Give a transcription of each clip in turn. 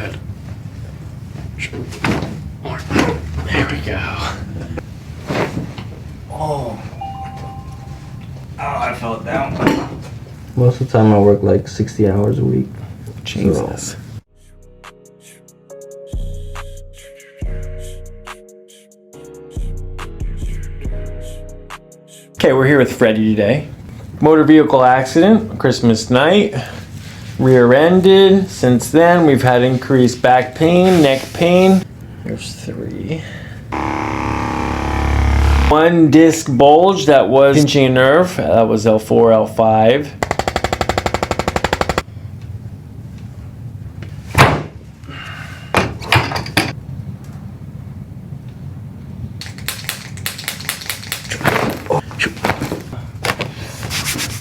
Good. There we go. Oh, I fell down. Most of the time I work like 60 hours a week. Jesus. Okay, we're here with Freddie today. Motor vehicle accident, Christmas night. Rear-ended. Since then, we've had increased back pain, neck pain. There's 3. 1 disc bulge that was pinching a nerve. That was L4, L5.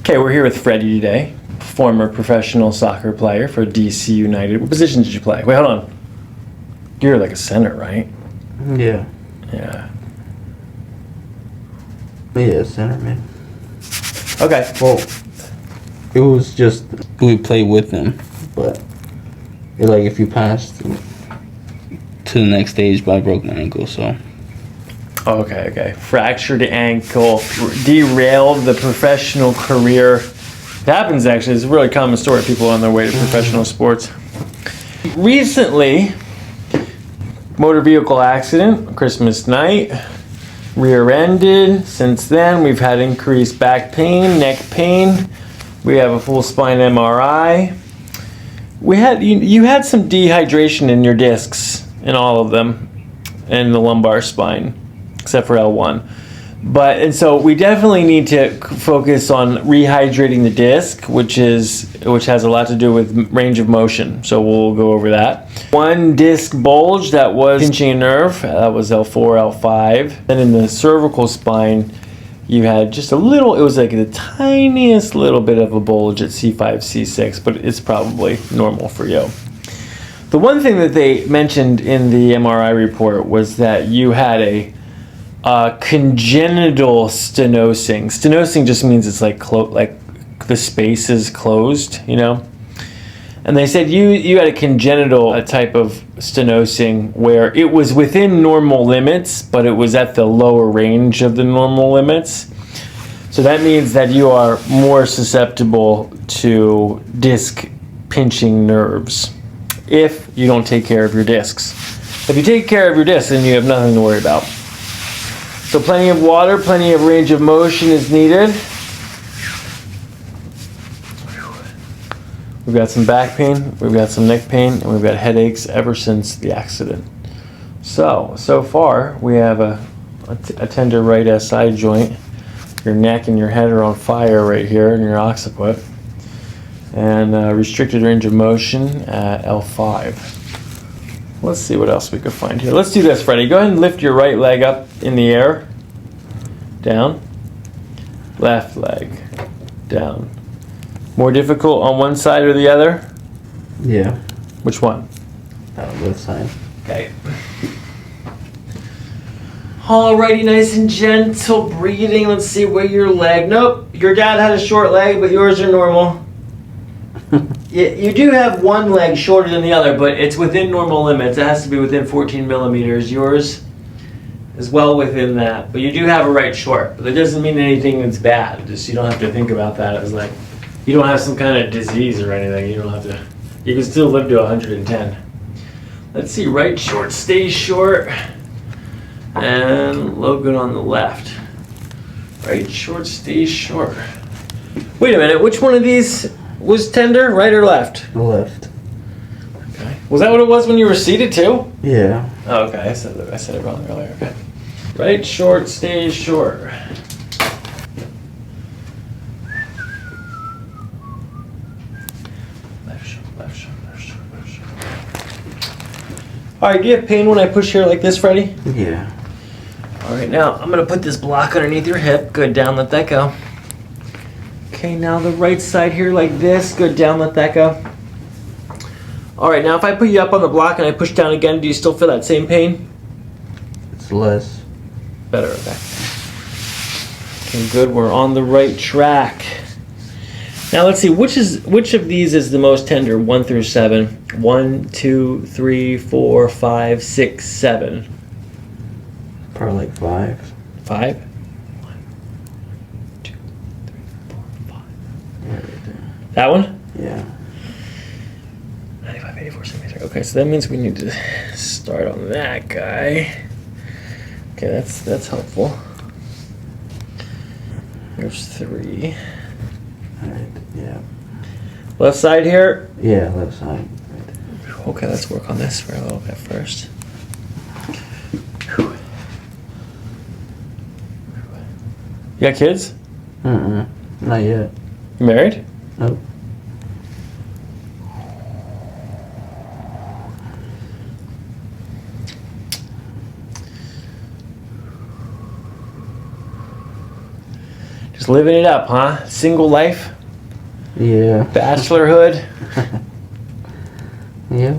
Okay, we're here with Freddie today, former professional soccer player for DC United. What position did you play? Wait, hold on. You're like a center, right? Yeah. Yeah. Yeah, center man. Okay. Well, it was just we played with them, but like if you passed to the next stage, but I broke my ankle, so. Okay. Fractured ankle, derailed the professional career. It happens actually. It's a really common story. People on their way to professional sports. Recently, motor vehicle accident, Christmas night. Rear-ended. Since then, we've had increased back pain, neck pain. We have a full spine MRI. You had some dehydration in your discs, in all of them, in the lumbar spine, except for L1. And so we definitely need to focus on rehydrating the disc, which has a lot to do with range of motion. So we'll go over that. 1 disc bulge that was pinching a nerve. That was L4, L5. Then in the cervical spine, you had just a little. It was like the tiniest little bit of a bulge at C5, C6, but it's probably normal for you. The one thing that they mentioned in the MRI report was that you had a congenital stenosing. Stenosing just means it's like the space is closed, you know. And they said you had a congenital type of stenosing where it was within normal limits, but it was at the lower range of the normal limits. So that means that you are more susceptible to disc pinching nerves if you don't take care of your discs. If you take care of your discs, then you have nothing to worry about. So plenty of water, plenty of range of motion is needed. We've got some back pain, we've got some neck pain, and we've got headaches ever since the accident. So far we have a tender right SI joint. Your neck and your head are on fire right here in your occiput. And restricted range of motion at L5. Let's see what else we could find here. Let's do this, Freddie. Go ahead and lift your right leg up in the air. Down. Left leg. Down. More difficult on one side or the other? Yeah. Which one? Left side. Okay. Alrighty, nice and gentle breathing. Let's see where your leg. Nope, your dad had a short leg, but yours are normal. You do have one leg shorter than the other, but it's within normal limits. It has to be within 14 millimeters. Yours is well within that, but you do have a right short. But that doesn't mean anything that's bad. Just you don't have to think about that as like you don't have some kind of disease or anything. You don't have to. You can still live to 110. Let's see. Right short stays short, and low good on the left. Right short stays short. Wait a minute. Which one of these was tender, right or left? Left. Okay. Was that what it was when you were seated too? Yeah. Oh, okay. I said it wrong earlier. Okay. Right short stays short. Left short, left short, left short, left short. All right. Do you have pain when I push here like this, Freddie? Yeah. All right. Now I'm gonna put this block underneath your hip. Good. Down. Let that go. Okay, now the right side here like this. Good, down, let that go. All right, now if I put you up on the block and I push down again, do you still feel that same pain? It's less. Better, okay. Okay, good, we're on the right track. Now let's see, which of these is the most tender? 1 through 7. 1, 2, 3, 4, 5, 6, 7. Probably like 5. 5? 1, 2, 3, 4, 5. Yeah, right there. That one? Yeah. 95, 84, 73. Okay, so that means we need to start on that guy. Okay, that's helpful. There's 3. Alright, yeah. Left side here. Yeah, left side. Right there. Okay, let's work on this for a little bit first. You got kids? Not yet. You married? Nope. Just living it up, huh? Single life? Yeah. Bachelorhood? Yeah.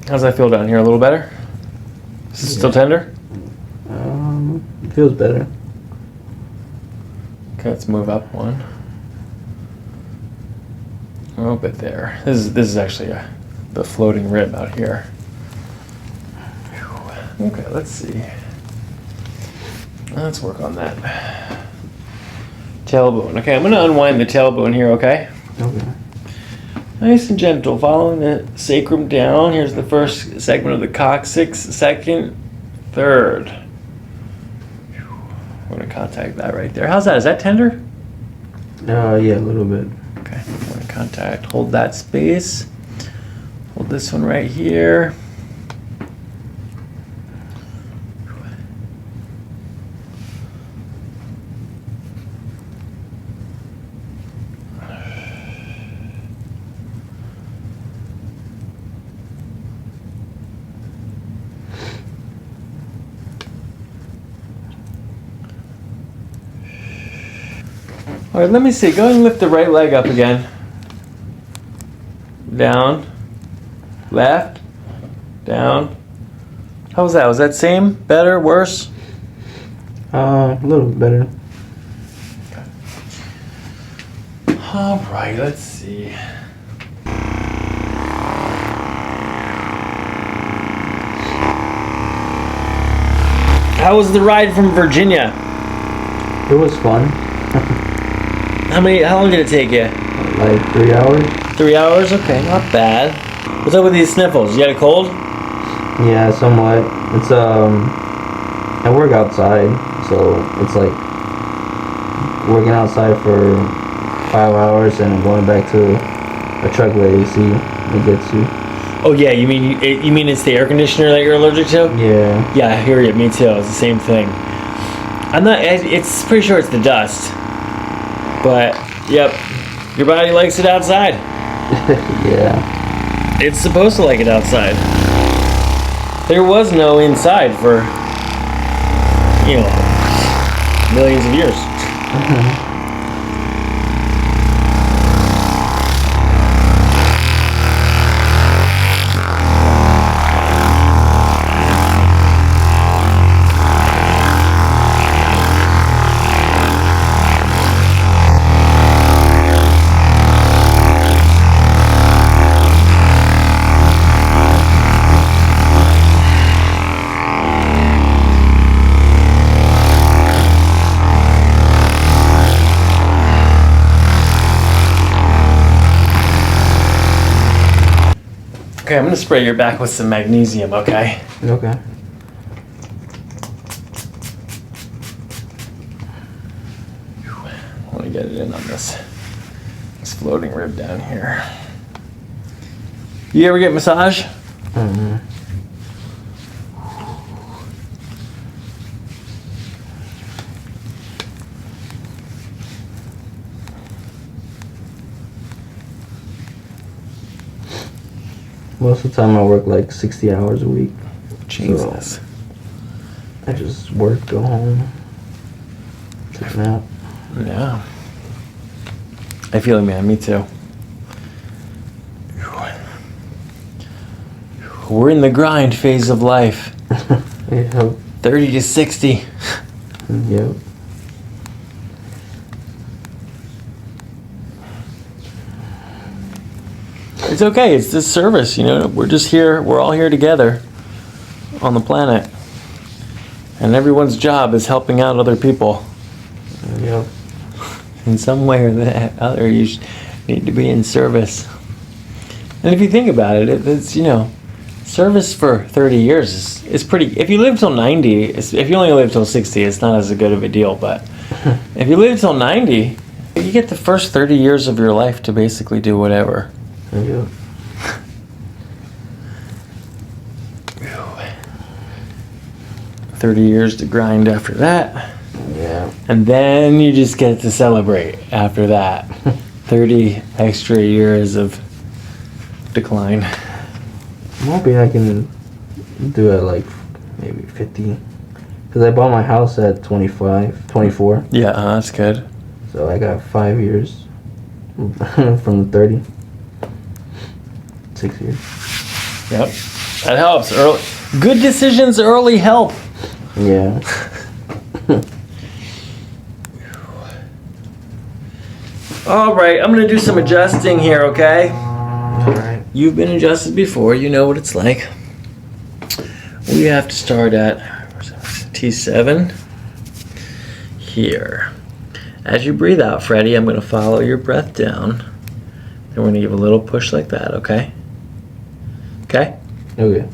How's that feel down here? A little better? Is it still tender? It feels better. Okay, let's move up 1. A little bit there. This is actually the floating rib out here. Okay, let's see. Let's work on that. Tailbone. Okay, I'm going to unwind the tailbone here, okay? Okay. Nice and gentle, following the sacrum down. Here's the first segment of the coccyx, second, third. We're going to contact that right there. How's that? Is that tender? Yeah, a little bit. Okay, we're going to contact. Hold that space. Hold this one right here. All right, let me see. Go ahead and lift the right leg up again. Down. Left. Down. How was that? Was that same? Better? Worse? A little bit better. All right, let's see. How was the ride from Virginia? It was fun. How long did it take you? Like 3 hours. 3 hours? Okay, not bad. What's up with these sniffles? You got a cold? Yeah, somewhat. It's I work outside, so it's like working outside for 5 hours and going back to a truck where AC it gets you. Oh yeah, you mean it's the air conditioner that you're allergic to? Yeah. Yeah, I hear you. Me too. It's the same thing. It's pretty sure it's the dust. But yep, your body likes it outside. Yeah. It's supposed to like it outside. There was no inside for, millions of years. Okay, I'm gonna spray your back with some magnesium, okay? Okay. I want to get it in on this floating rib down here. You ever get massage? Mm-hmm. Most of the time I work like 60 hours a week. Jesus. So I just work, go home, take a nap. Yeah. I feel it, man. Me too. We're in the grind phase of life. Yep. 30 to 60. Yep. It's okay. It's this service, you know. We're just here. We're all here together on the planet. And everyone's job is helping out other people. Yep. In some way or the other, you need to be in service. And if you think about it, it's, you know, service for 30 years is pretty. If you live till 90, if you only live till 60, it's not as good of a deal. But if you live till 90, you get the first 30 years of your life to basically do whatever. Yep. 30 years to grind after that. Yeah. And then you just get to celebrate after that. 30 extra years of decline. I'm hoping I can do it like maybe 50. Because I bought my house at 24. Yeah, that's good. So I got 5 years from the 30. 6 years. Yep. That helps. Early. Good decisions early help. Yeah. All right, I'm going to do some adjusting here, okay? Alright. You've been adjusted before. You know what it's like. We have to start at T7 here. As you breathe out, Freddie, I'm going to follow your breath down. Then we're going to give a little push like that, okay? Okay? Okay.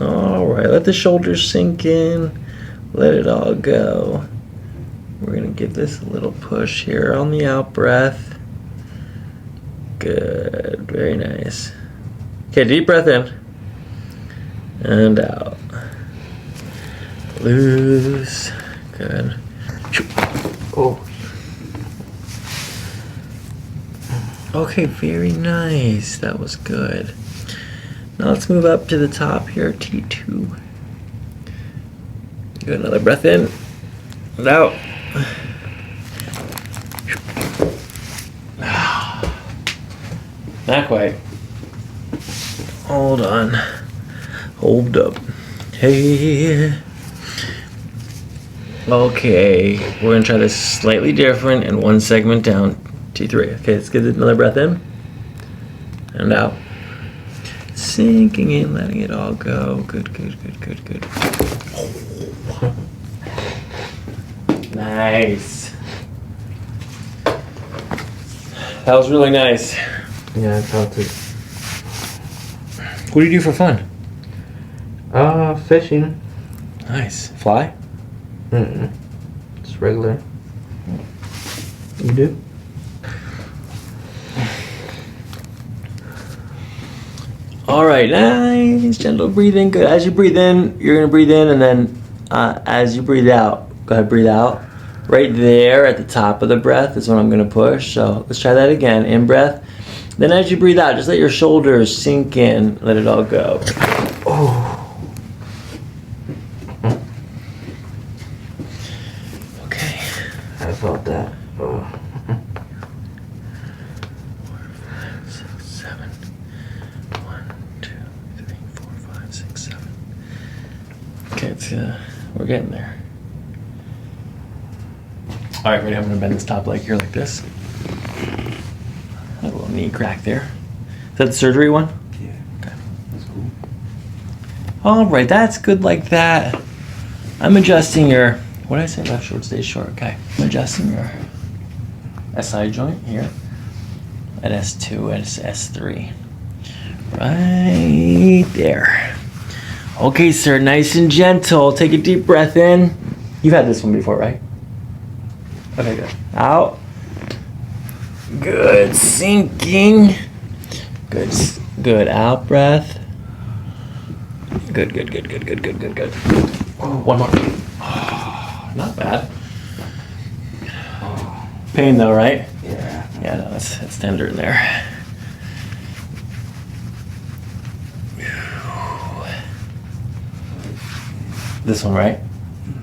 All right, let the shoulders sink in. Let it all go. We're going to give this a little push here on the out breath. Good, very nice. Okay, deep breath in. And out. Loose. Good. Oh. Okay, very nice. That was good. Now let's move up to the top here, T2. Good, another breath in and out. Not quite. Hold on. Hold up. Hey. Okay, we're gonna try this slightly different and one segment down. T3. Okay, let's get another breath in and out. Sinking in, letting it all go. Good, good, good, good, good. Nice. That was really nice. Yeah, I felt it. What do you do for fun? Fishing. Nice. Fly? Mm-mm. Just regular. You do? All right, nice, gentle breathing. Good. As you breathe in, you're gonna breathe in, and then as you breathe out, go ahead, breathe out. Right there at the top of the breath is when I'm gonna push. So let's try that again. In breath. Then as you breathe out, just let your shoulders sink in. Let it all go. Oh. Okay. I felt that. Oh. 4, 5, 6, 7. 1, 2, 3, 4, 5, 6, 7. Okay, it's we're getting there. All right, ready? I'm gonna bend this top leg here like this. A little knee crack there. Is that the surgery one? Yeah. Okay. That's cool. All right, that's good like that. I'm adjusting your, what did I say? Left short stays short. Okay. I'm adjusting your SI joint here at S2 and S3. Right there. Okay, sir, nice and gentle. Take a deep breath in. You've had this one before, right? Okay, good. Out. Good. Sinking. Good. Good. Out breath. Good, good, good, good, good, good, good, good. One more. Oh, not bad. Pain though, right? Yeah. Yeah, no, it's tender in there. This one, right?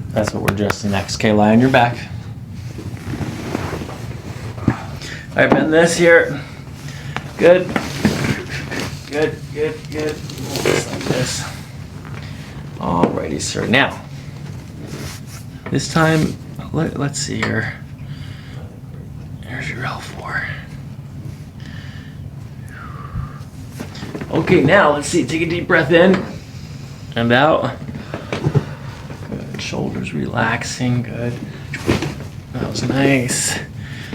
That's what we're adjusting next. Okay, lie on your back. All right, bend this here. Good. Good, good, good. Just like this. Alrighty, sir. Now, this time, let's see here. Here's your L4. Okay, now let's see. Take a deep breath in and out. Good. Shoulders relaxing. Good. That was nice.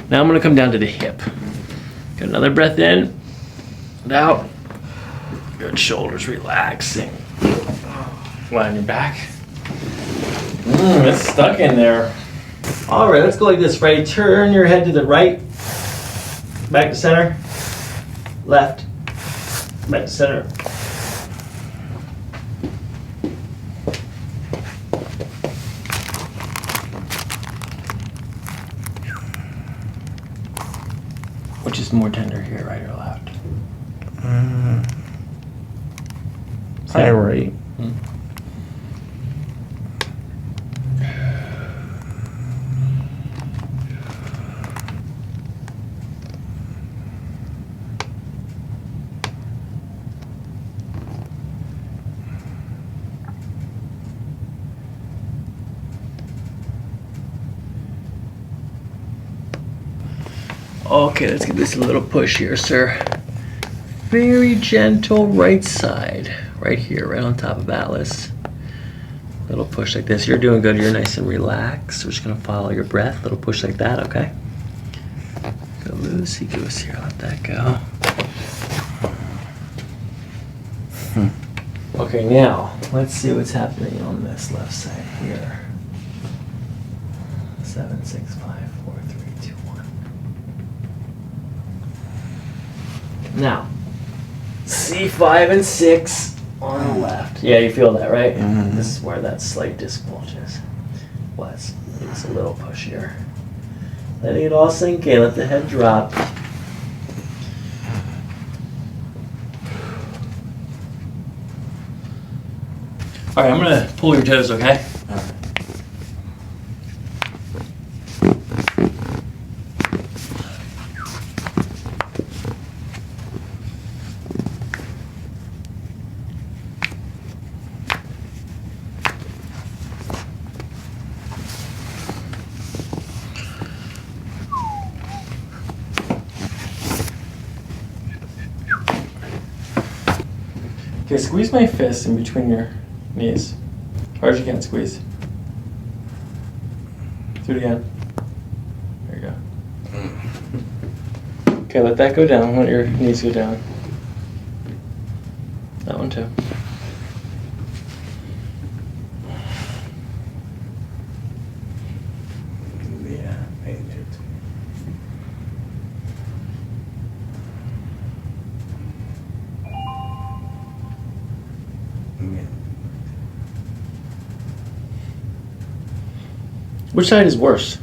Now I'm going to come down to the hip. Get another breath in and out. Good. Shoulders relaxing. Lie on your back. It's stuck in there. All right, let's go like this. Ready? Turn your head to the right. Back to center. Left. Back to center. Which is more tender here, right or left? Probably right. Okay, let's give this a little push here, sir. Very gentle right side. Right here, right on top of Atlas. Little push like this. You're doing good. You're nice and relaxed. We're just going to follow your breath. Little push like that, okay? Go loosey-goose here. Let that go. Okay, now, let's see what's happening on this left side here. 7, 6, 5, 4, 3, 2, 1. Now, C5 and 6 on the left. Yeah, you feel that, right? Mm-hmm. This is where that slight disc bulge is. Was. It's a little push here. Letting it all sink in. Let the head drop. All right, I'm gonna pull your toes, okay? All right. Okay, squeeze my fist in between your knees. Hard as you can, squeeze. Do it again. There you go. Okay, let that go down. Let your knees go down. That one too. Yeah, maybe. Which side is worse?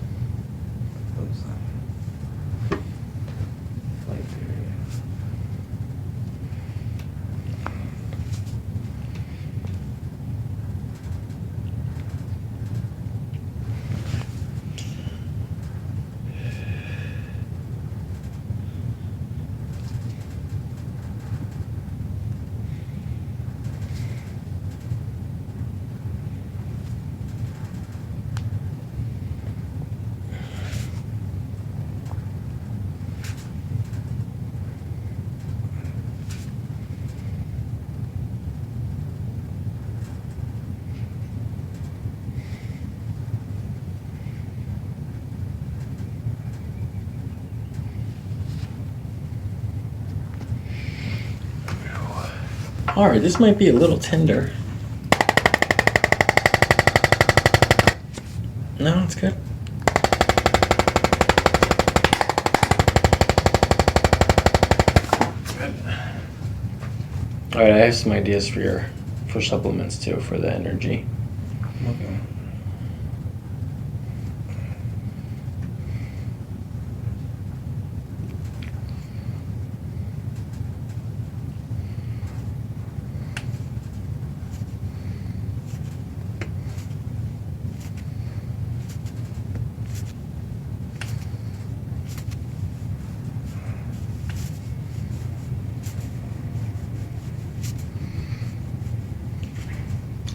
All right, this might be a little tender. No, it's good. Good. All right, I have some ideas for supplements too for the energy. Okay.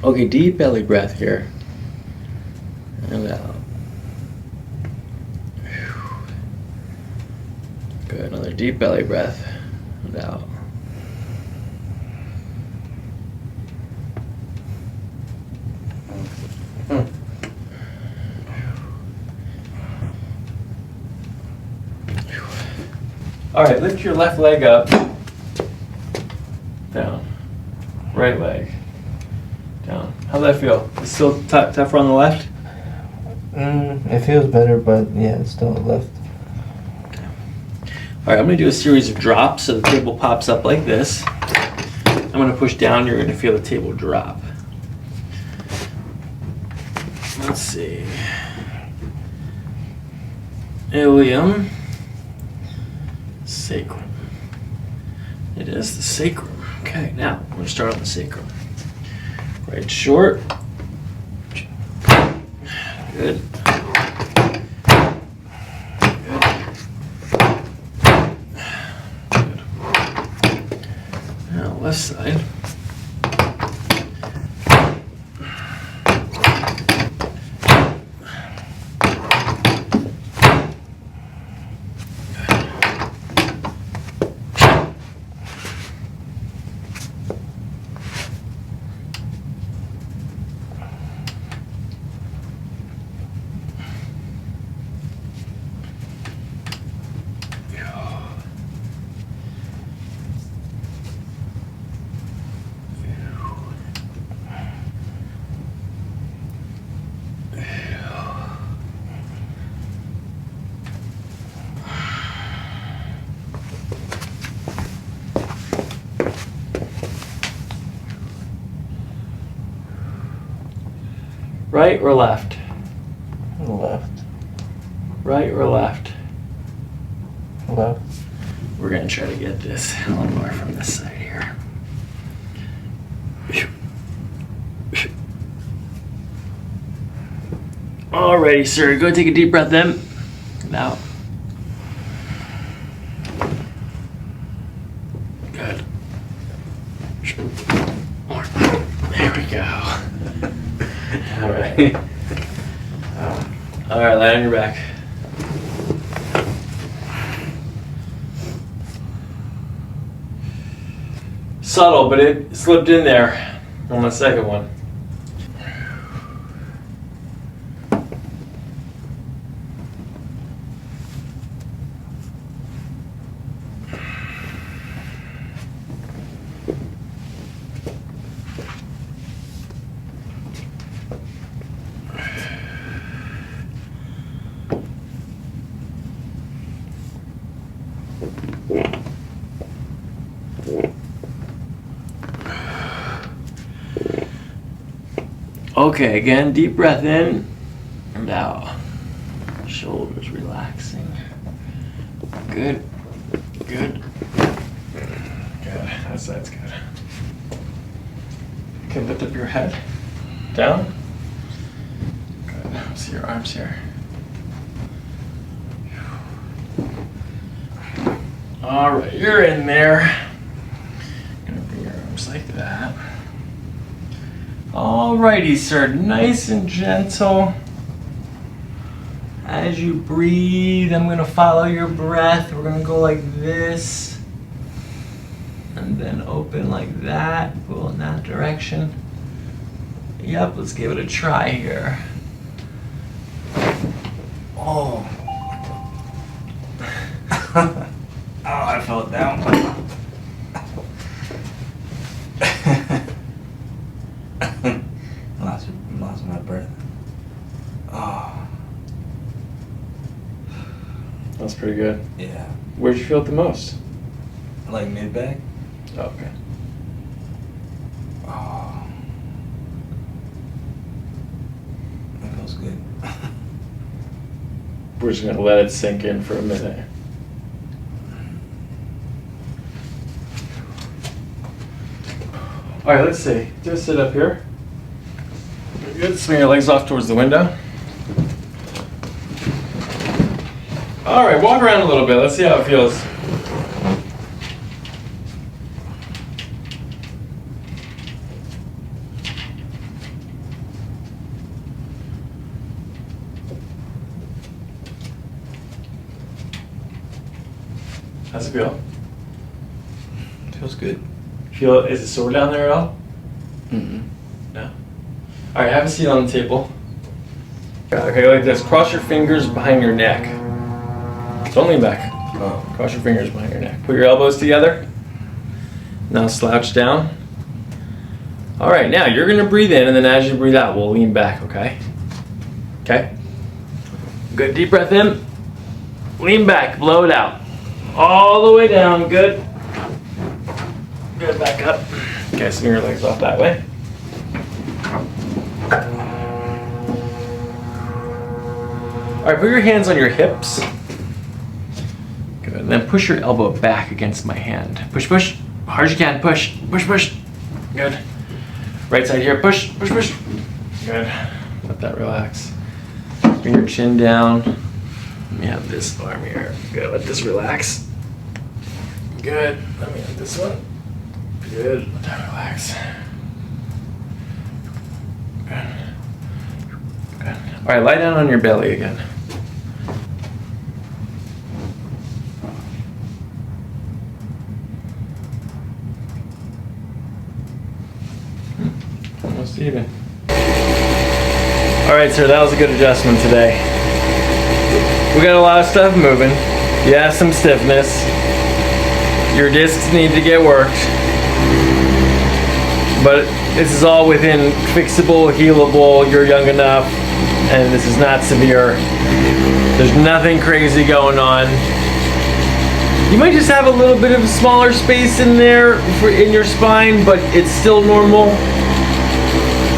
Okay, deep belly breath here. And out. Good, another deep belly breath. And out. All right, lift your left leg up. Down. Right leg. Down. How's that feel? It's still tougher on the left? It feels better, but yeah, it's still left. All right, I'm gonna do a series of drops so the table pops up like this. I'm gonna push down, you're gonna feel the table drop. Let's see. Ilium. Sacrum. It is the sacrum. Okay, now we're gonna start on the sacrum. Right short. Good. Good. Now left side. Right or left? Left. Right or left? Left. We're gonna try to get this lumbar from this side here. Alrighty, sir. Go take a deep breath in. And out. Good. More. There we go. All right. All right, lie on your back. Subtle, but it slipped in there on the second one. Okay, again, deep breath in and out. Shoulders relaxing. Good. Good. Good. That's good. Okay, lift up your head. Down. Good. See your arms here. All right, you're in there. Gonna bring your arms like that. Alrighty, sir. Nice and gentle. As you breathe, I'm going to follow your breath. We're going to go like this. And then open like that. Pull in that direction. Yep, let's give it a try here. Oh. Oh, I fell down. Lost my breath. Oh. That's pretty good. Yeah. Where'd you feel it the most? Like mid-back? Oh, okay. Oh. That feels good. We're just going to let it sink in for a minute. All right, let's see. Just sit up here. Good. Swing your legs off towards the window. All right, walk around a little bit. Let's see how it feels. How's it feel? Feels good. Is it sore down there at all? No. All right, have a seat on the table. Okay, like this. Cross your fingers behind your neck. Don't lean back. Oh. Cross your fingers behind your neck. Put your elbows together. Now slouch down. All right, now you're gonna breathe in, and then as you breathe out, we'll lean back, okay? Okay? Good, deep breath in. Lean back, blow it out. All the way down, good. Good, back up. Okay, swing your legs off that way. All right, put your hands on your hips. Good, and then push your elbow back against my hand. Push, push, hard as you can, push, push, push. Good. Right side here, push, push, push. Good, let that relax. Bring your chin down. Let me have this arm here. Good, let this relax. Good, let me have this one. Good, let that relax. Good. Good. All right, lie down on your belly again. Almost even. All right, sir, that was a good adjustment today. We got a lot of stuff moving. You have some stiffness. Your discs need to get worked. But this is all within fixable, healable, you're young enough, and this is not severe. There's nothing crazy going on. You might just have a little bit of smaller space in there in your spine, but it's still normal.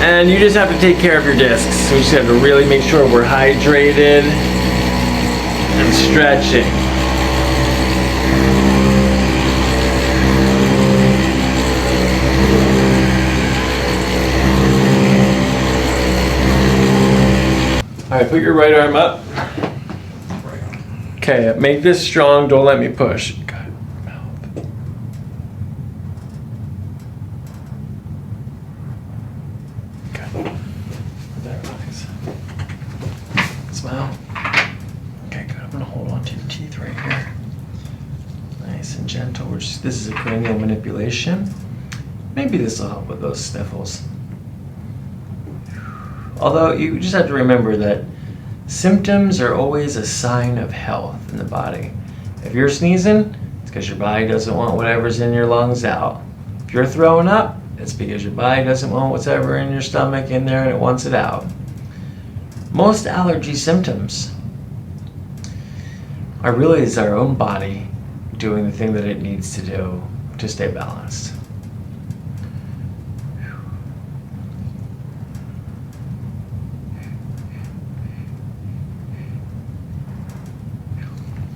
And you just have to take care of your discs. We just have to really make sure we're hydrated and stretching. All right, put your right arm up. Okay, make this strong, don't let me push. Good. Mouth. Good. Let that relax. Smile. Okay, good. I'm gonna hold on to your teeth right here. Nice and gentle. This is a cranial manipulation. Maybe this will help with those sniffles. Although you just have to remember that symptoms are always a sign of health in the body. If you're sneezing, it's because your body doesn't want whatever's in your lungs out. If you're throwing up, it's because your body doesn't want whatever in your stomach in there and it wants it out. Most allergy symptoms are really our own body doing the thing that it needs to do to stay balanced.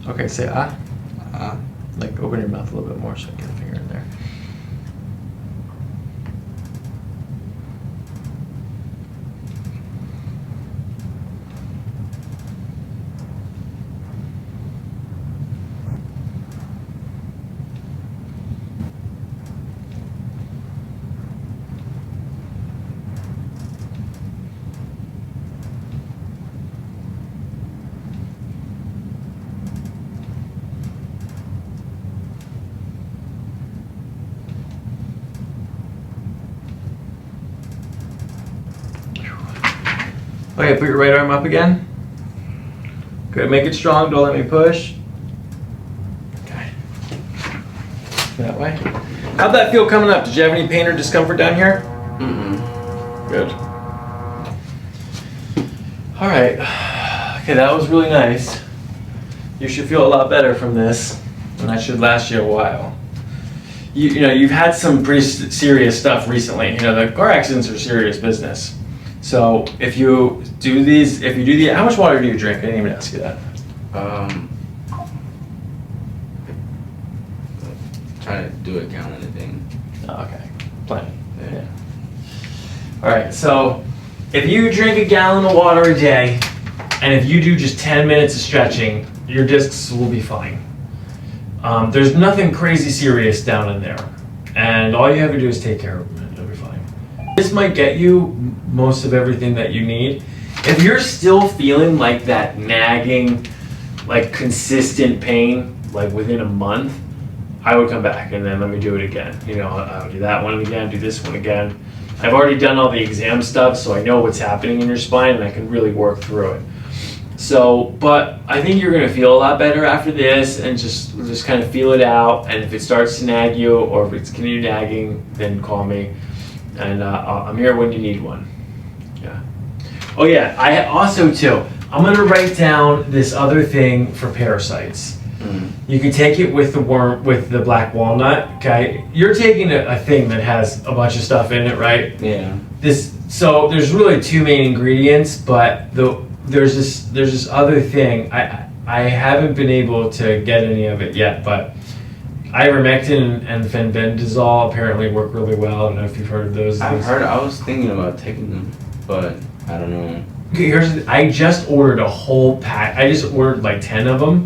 Okay, say ah. Ah. Like open your mouth a little bit more so I can get a finger in there. Okay, put your right arm up again. Good, make it strong, don't let me push. Okay. That way. How'd that feel coming up? Did you have any pain or discomfort down here? Good. All right. Okay, that was really nice. You should feel a lot better from this, and that should last you a while. You know, you've had some pretty serious stuff recently. You know, the car accidents are serious business. So if you do these, how much water do you drink? I didn't even ask you that. Try to do a gallon a day. Oh, okay, plenty. Yeah. All right, so if you drink a gallon of water a day, and if you do just 10 minutes of stretching, your discs will be fine. There's nothing crazy serious down in there, and all you have to do is take care of them, and it'll be fine. This might get you most of everything that you need. If you're still feeling like that nagging, like consistent pain, like within a month, I would come back and then let me do it again. You know, I'll do that one again, do this one again. I've already done all the exam stuff, so I know what's happening in your spine and I can really work through it. So, but I think you're gonna feel a lot better after this, and just kind of feel it out. And if it starts to nag you, or if it's continue nagging, then call me, and I'm here when you need one. Yeah. Oh yeah, I also too. I'm gonna write down this other thing for parasites. You can take it with the worm, with the black walnut. Okay, you're taking a thing that has a bunch of stuff in it, right? Yeah. So there's really two main ingredients, but there's this other thing. I haven't been able to get any of it yet, but ivermectin and fenbendazole apparently work really well. I don't know if you've heard of those. I've heard. I was thinking about taking them, but I don't know. Okay, I just ordered a whole pack. I just ordered like 10 of them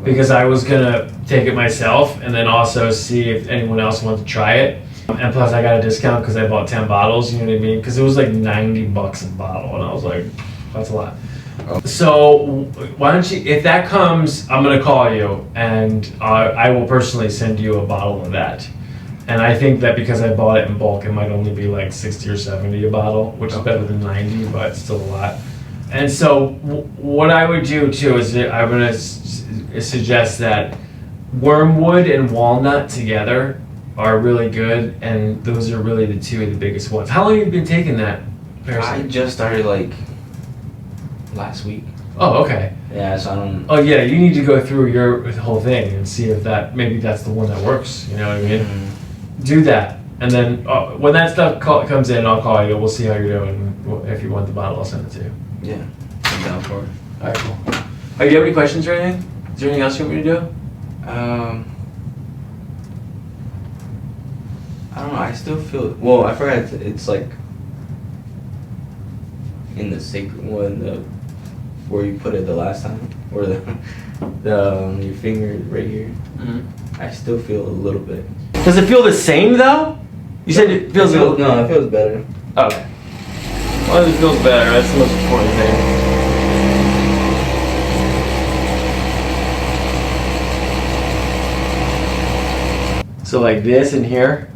because I was gonna take it myself and then also see if anyone else wanted to try it. And plus I got a discount because I bought 10 bottles, you know what I mean? Because it was like $90 a bottle, and I was like, that's a lot. So why don't you, if that comes, I'm gonna call you and I will personally send you a bottle of that. And I think that because I bought it in bulk, it might only be like 60 or 70 a bottle, which is better than 90, but still a lot. And so what I would do too is I'm going to suggest that wormwood and walnut together are really good, and those are really the two of the biggest ones. How long have you been taking that parasite? I just started like last week. Oh, okay. Yeah, so I don't... Oh yeah, you need to go through your whole thing and see if that, maybe that's the one that works, you know what I mean? Do that, and then when that stuff comes in, I'll call you. We'll see how you're doing. If you want the bottle, I'll send it to you. Yeah, I'm down for it. All right, cool. Do you have any questions or anything? Is there anything else you want me to do? I don't know. I still feel. Well, I forgot. It's like in the sacral one, where you put it the last time, or your finger right here. I still feel a little bit. Does it feel the same though? You said it feels. No, it feels better. Okay. As long as it feels better, that's the most important thing. So like this in here.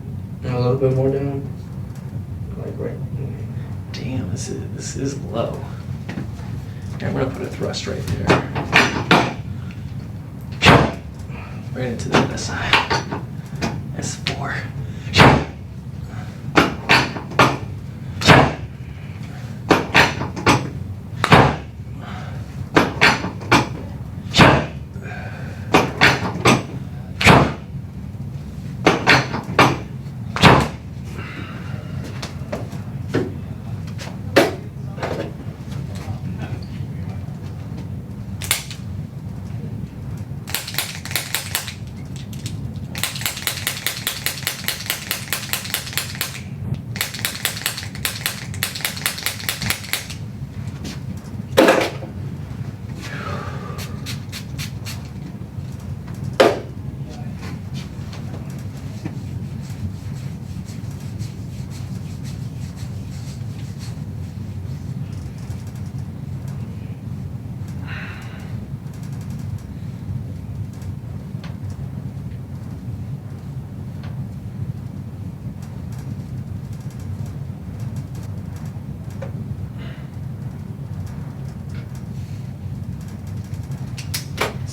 A little bit more down. Like right. Damn, this is low. Here, I'm gonna put a thrust right there. Right into the other side. S4.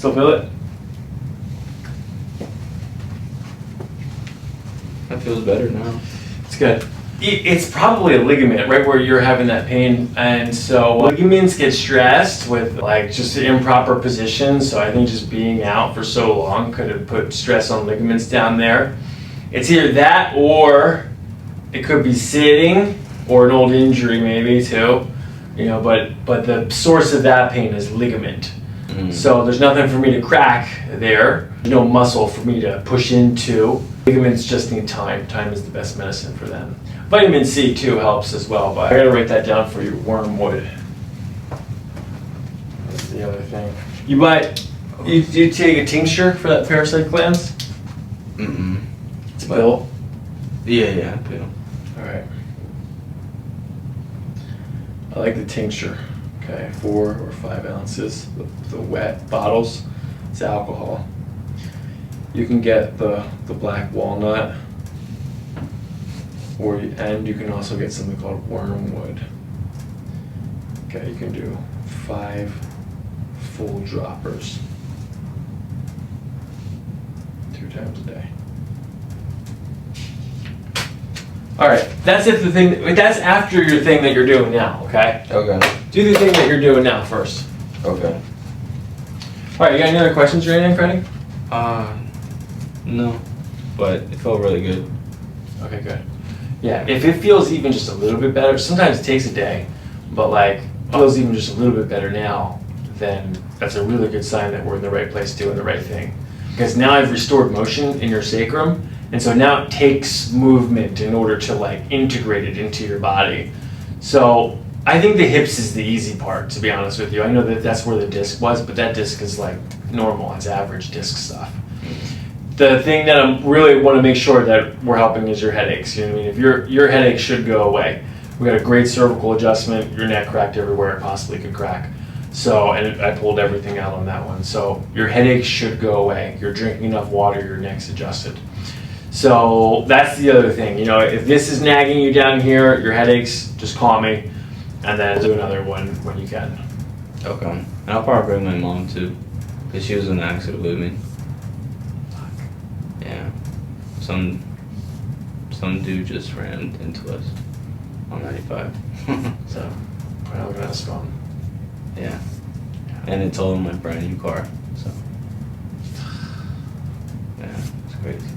Still feel it? That feels better now. It's good. It's probably a ligament right where you're having that pain, and so ligaments get stressed with like just improper positions. So I think just being out for so long could have put stress on ligaments down there. It's either that, or it could be sitting, or an old injury maybe too. You know, but the source of that pain is ligament. So there's nothing for me to crack there. There's no muscle for me to push into. Ligaments just need time. Time is the best medicine for them. Vitamin C too helps as well, but I gotta write that down for you. Wormwood. That's the other thing. You take a tincture for that parasite glands? It's a pill? Yeah, pill. Alright. I like the tincture. Okay, 4 or 5 ounces. The wet bottles, it's alcohol. You can get the black walnut, and you can also get something called wormwood. Okay, you can do 5 full droppers 2 times a day. All right, that's it. That's after your thing that you're doing now. Okay. Okay. Do the thing that you're doing now first. Okay. All right, you got any other questions or anything, Freddie? No, but it felt really good. Okay, good. Yeah, if it feels even just a little bit better, sometimes it takes a day, but like feels even just a little bit better now, then that's a really good sign that we're in the right place doing the right thing. Because now I've restored motion in your sacrum, and so now it takes movement in order to like integrate it into your body. So I think the hips is the easy part, to be honest with you. I know that that's where the disc was, but that disc is like normal, it's average disc stuff. The thing that I really want to make sure that we're helping is your headaches. You know what I mean? If your headache should go away. We got a great cervical adjustment. Your neck cracked everywhere it possibly could crack. So, and I pulled everything out on that one. So your headache should go away. You're drinking enough water, your neck's adjusted. So that's the other thing. You know, if this is nagging you down here, your headaches, just call me, and then do another one when you can. Okay. And I'll probably bring my mom too, because she was in the accident with me. Yeah. Some dude just ran into us on 95. So, we're not looking at this phone. Yeah. And it's all in my brand new car, so. Yeah, it's crazy.